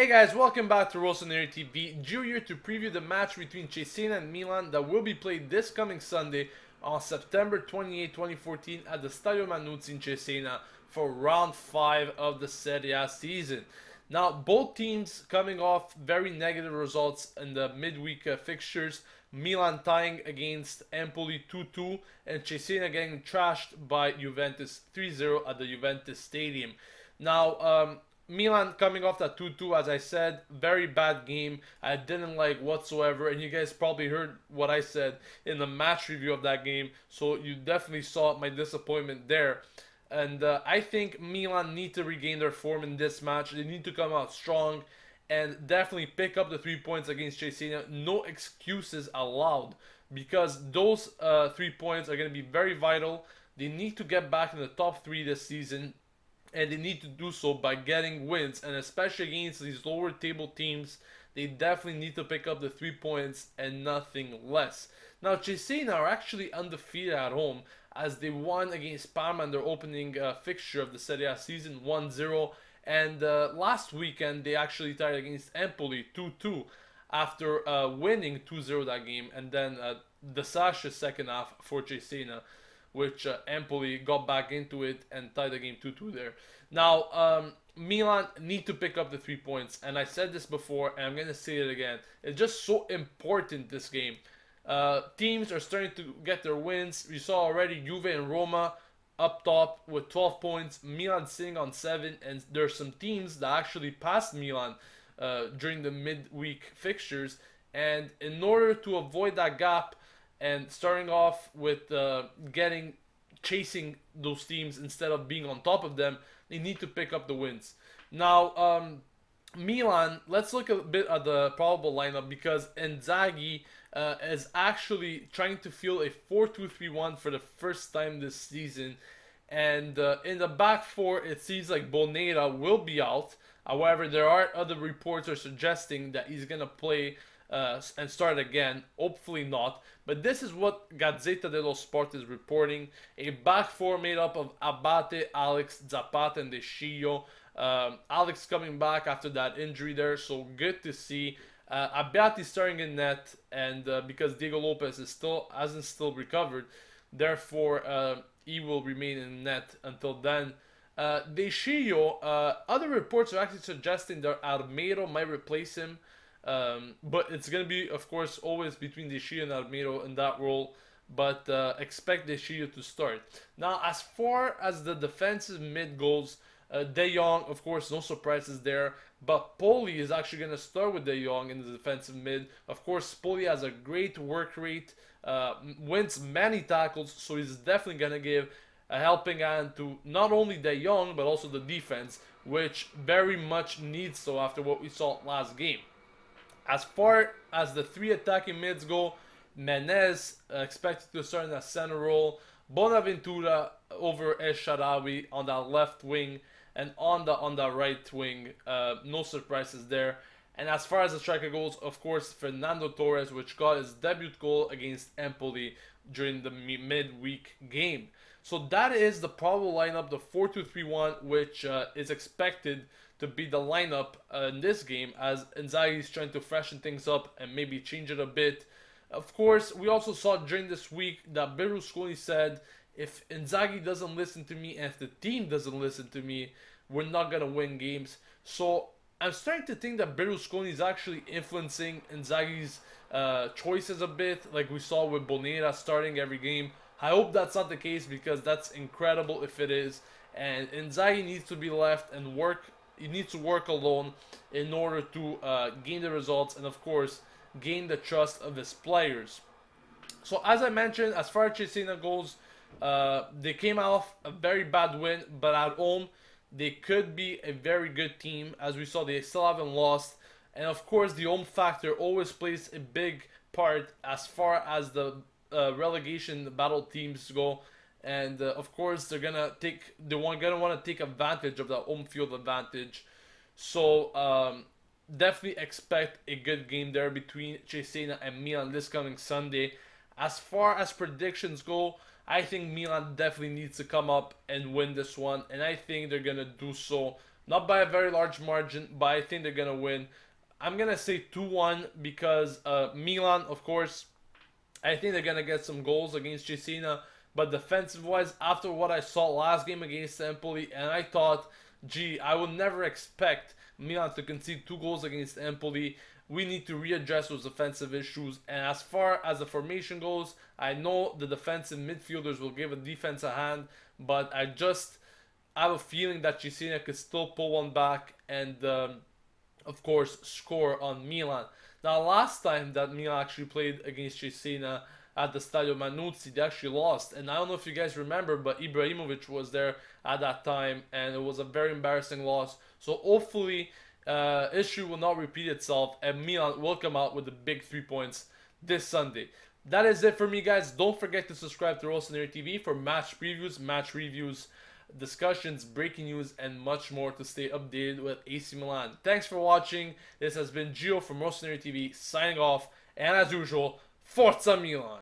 Hey guys, welcome back to Rossoneri TV. Gio here to preview the match between Cesena and Milan that will be played this coming Sunday on September 28, 2014 at the Stadio Manuzzi in Cesena for round 5 of the Serie A season. Now, both teams coming off very negative results in the midweek fixtures. Milan tying against Empoli 2-2 and Cesena getting trashed by Juventus 3-0 at the Juventus Stadium. Now, Milan coming off that 2-2, as I said, very bad game. I didn't like whatsoever, and you guys probably heard what I said in the match review of that game, so you definitely saw my disappointment there. And I think Milan need to regain their form in this match. They need to come out strong and definitely pick up the 3 points against Cesena. No excuses allowed, because those 3 points are going to be very vital. They need to get back in the top 3 this season, and they need to do so by getting wins, and especially against these lower table teams, they definitely need to pick up the 3 points and nothing less. Now, Cesena are actually undefeated at home as they won against Parma in their opening fixture of the Serie A season 1-0, and last weekend they actually tied against Empoli 2-2 after winning 2-0 that game, and then disastrous second half for Cesena, which Empoli got back into it and tied the game 2-2 there. Now, Milan need to pick up the 3 points, and I said this before, and I'm going to say it again. It's just so important, this game. Teams are starting to get their wins. You saw already Juve and Roma up top with 12 points, Milan sitting on 7, and there's some teams that actually passed Milan during the midweek fixtures, and in order to avoid that gap, and starting off with chasing those teams instead of being on top of them, they need to pick up the wins. Now, Milan, let's look a bit at the probable lineup, because Inzaghi is actually trying to field a 4-2-3-1 for the first time this season. And in the back four, it seems like Bonera will be out. However, there are other reports are suggesting that he's going to play and start again. Hopefully not. But this is what Gazzetta dello Sport is reporting. A back four made up of Abate, Alex, Zapata, and De Sciglio. Alex coming back after that injury there, so good to see. Abate starting in net, and because Diego Lopez hasn't still recovered, therefore he will remain in net until then. De Sciglio, other reports are actually suggesting that Armero might replace him. But it's going to be, of course, always between De Sciglio and Armero in that role. But expect De Sciglio to start. Now, as far as the defensive mid goes, De Jong, of course, no surprises there. But Poli is actually going to start with De Jong in the defensive mid. Of course, Poli has a great work rate, wins many tackles, so he's definitely going to give a helping hand to not only De Jong, but also the defense, which very much needs so after what we saw last game. As far as the 3 attacking mids go, Menez expected to start in that center role, Bonaventura over El Shaarawy on that left wing, and on the right wing, no surprises there. And as far as the striker goes, of course, Fernando Torres, which got his debut goal against Empoli during the midweek game. So that is the probable lineup, the 4-2-3-1, which is expected to be the lineup in this game, as Inzaghi is trying to freshen things up and maybe change it a bit. Of course, we also saw during this week that Berlusconi said, if Inzaghi doesn't listen to me and if the team doesn't listen to me, we're not going to win games. So I'm starting to think that Berlusconi is actually influencing Inzaghi's choices a bit, like we saw with Bonera starting every game. I hope that's not the case, because that's incredible if it is. And Inzaghi needs to be left and work. He needs to work alone in order to gain the results and, of course, gain the trust of his players. So, as I mentioned, as far as Cesena goes, they came off a very bad win, but at home, they could be a very good team. As we saw, they still haven't lost. And, of course, the home factor always plays a big part as far as the relegation battle teams go. And of course, they're gonna want to take advantage of the home field advantage. So definitely expect a good game there between Cesena and Milan this coming Sunday. As far as predictions go, I think Milan definitely needs to come up and win this one, and I think they're gonna do so not by a very large margin, but I think they're gonna win. I'm gonna say 2-1 because Milan, of course, I think they're gonna get some goals against Cesena, but defensive-wise, after what I saw last game against Empoli, and I thought, gee, I would never expect Milan to concede 2 goals against Empoli. We need to readdress those defensive issues. And as far as the formation goes, I know the defensive midfielders will give a defense a hand, but I have a feeling that Cesena could still pull one back and, of course, score on Milan. Now, last time that Milan actually played against Cesena at the Stadio Manuzzi, they actually lost. And I don't know if you guys remember, but Ibrahimovic was there at that time, and it was a very embarrassing loss. So hopefully, issue will not repeat itself, and Milan will come out with the big 3 points this Sunday. That is it for me, guys. Don't forget to subscribe to Rossoneri TV for match previews, match reviews, discussions, breaking news, and much more to stay updated with AC Milan. Thanks for watching. This has been Gio from Rossoneri TV signing off, and as usual, Forza Milan!